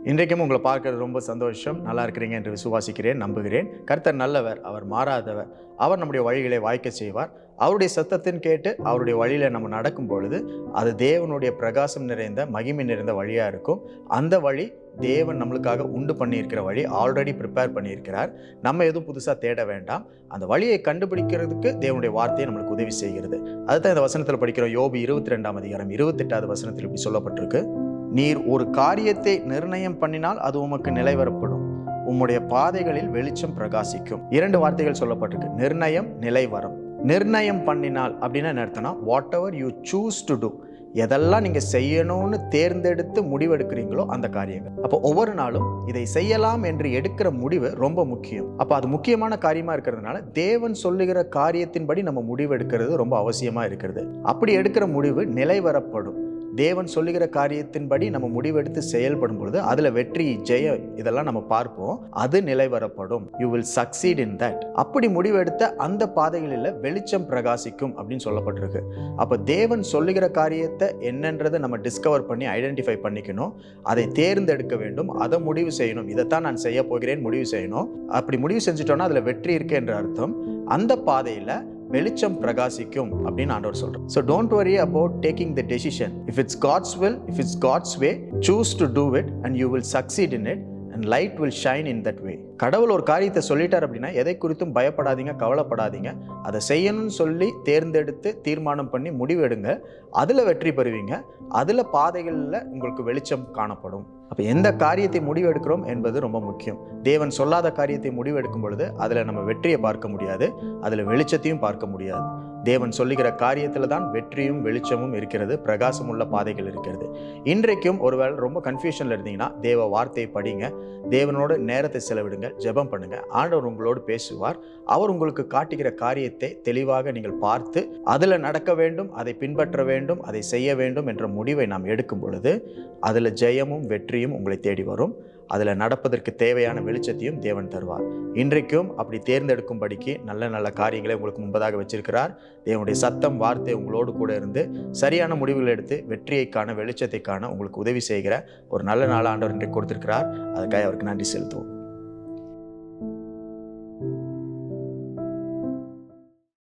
இன்றைக்கும் உங்களை பார்க்கறது ரொம்ப சந்தோஷம். நல்லா இருக்கிறீங்க என்று விசுவாசிக்கிறேன், நம்புகிறேன். கர்த்தர் நல்லவர், அவர் மாறாதவர். அவர் நம்முடைய வழிகளை வாய்க்க செய்வார். அவருடைய சத்தத்தின் கேட்டு அவருடைய வழியில நம்ம நடக்கும் பொழுது அது தேவனுடைய பிரகாசம் நிறைந்த மகிமை நிறைந்த வழியா இருக்கும். அந்த வழி தேவன் நம்மளுக்காக உண்டு பண்ணியிருக்கிற வழி, ஆல்ரெடி ப்ரிப்பேர் பண்ணியிருக்கிறார். நம்ம எதுவும் புதுசாக தேட வேண்டாம். அந்த வழியை கண்டுபிடிக்கிறதுக்கு தேவனுடைய வார்த்தையை நம்மளுக்கு உதவி செய்கிறது. அதுதான் இந்த வசனத்தில் படிக்கிறோம். யோபு 22 அதிகாரம் 28வது வசனத்தில் இப்படி சொல்லப்பட்டிருக்கு: நீர் ஒரு காரியத்தை நிர்ணயம் பண்ணினால் அது உமக்கு நிலைவரப்படும், உம்முடைய பாதைகளில் வெளிச்சம் பிரகாசிக்கும். 2 வார்த்தைகள் சொல்லப்பட்டிருக்கு: நிர்ணயம், நிலைவரம். நிர்ணயம் பண்ணினால் அப்படின்னா என்ன அர்த்தம்னா, whatever you choose to do, எதெல்லாம் நீங்க செய்யணும்னு தேர்ந்தெடுத்து முடிவெடுக்கிறீங்களோ அந்த காரியங்கள். அப்போ ஒவ்வொரு நாளும் இதை செய்யலாம் என்று எடுக்கிற முடிவு ரொம்ப முக்கியம். அப்போ அது முக்கியமான காரியமா இருக்கிறதுனால தேவன் சொல்லுகிற காரியத்தின்படி நம்ம முடிவெடுக்கிறது ரொம்ப அவசியமா இருக்கிறது. அப்படி எடுக்கிற முடிவு நிலைவரப்படும். தேவன் சொல்லுகிற காரியத்தின்படி நம்ம முடிவெடுத்து செயல்படும் பொழுது அதுல வெற்றி, ஜெயம் இதெல்லாம் நம்ம பார்ப்போம். அது நிலைவரப்படும். You will succeed in that. அப்படி முடிவெடுத்த அந்த பாதைகளில் வெளிச்சம் பிரகாசிக்கும் அப்படின்னு சொல்லப்பட்டிருக்கு. அப்ப தேவன் சொல்லுகிற காரியத்தை என்னன்றதை நம்ம டிஸ்கவர் பண்ணி ஐடென்டிஃபை பண்ணிக்கணும். அதை தேர்ந்தெடுக்க வேண்டும். அதை முடிவு செய்யணும். இதைத்தான் நான் செய்ய போகிறேன் முடிவு செய்யணும். அப்படி முடிவு செஞ்சுட்டோம்னா அதுல வெற்றி இருக்கு என்ற அர்த்தம். அந்த பாதையில வெளிச்சம் பிரகாசிக்கும் அப்படின்னு ஆண்டவர் சொல்றார். So don't worry about taking the decision. If it's God's will, if it's God's way, choose to do it and you will succeed in it and light will shine in that way. கடவுள் ஒரு காரியத்தை சொல்லிட்டார் அப்படின்னா எதை குறித்தும் பயப்படாதீங்க, கவலைப்படாதீங்க. அதை செய்யணும்னு சொல்லி தேர்ந்தெடுத்து தீர்மானம் பண்ணி முடிவெடுங்க. அதுல வெற்றி பெறுவீங்க. அதுல பாதைகளில் உங்களுக்கு வெளிச்சம் காணப்படும். அப்ப எந்த காரியத்தை முடிவெடுக்கிறோம் என்பது ரொம்ப முக்கியம். தேவன் சொல்லாத காரியத்தை முடிவெடுக்கும் பொழுது அதுல நம்ம வெற்றியை பார்க்க முடியாது, அதுல வெளிச்சத்தையும் பார்க்க முடியாது. தேவன் சொல்லுகிற காரியத்துல தான் வெற்றியும் வெளிச்சமும் இருக்கிறது, பிரகாசம் உள்ள பாதைகள் இருக்கிறது. இன்றைக்கும் ஒருவேளை ரொம்ப கன்ஃபியூஷன்ல இருந்தீங்கன்னா தேவ வார்த்தையை படிங்க, தேவனோட நேரத்தை செலவிடுங்க, ஜெபம் பண்ணுங்க. ஆண்டவர் உங்களோடு பேசுவார். அவர் உங்களுக்கு காட்டுகிற காரியத்தை தெளிவாக நீங்கள் பார்த்து அதுல நடக்க வேண்டும், அதை பின்பற்ற வேண்டும், அதை செய்ய வேண்டும் என்ற முடிவை நாம் எடுக்கும் பொழுது அதுல ஜெயமும் வெற்றியும் உங்களை தேடி வரும். அதில் நடப்பதற்கு தேவையான வெளிச்சத்தையும் தேவன் தருவார். இன்றைக்கும் அப்படி தேர்ந்தெடுக்கும்படிக்கு நல்ல நல்ல காரியங்களை உங்களுக்கு முன்பதாக வச்சிருக்கிறார். தேவனுடைய சத்தம், வார்த்தை உங்களோடு கூட இருந்து சரியான முடிவுகள் எடுத்து வெற்றியை காண, வெளிச்சத்தை காண உங்களுக்கு உதவி செய்கிற ஒரு நல்ல நாள் ஆண்டவர் இன்றைக்கு கொடுத்திருக்கிறார். அதுக்காக அவருக்கு நன்றி செலுத்துவோம்.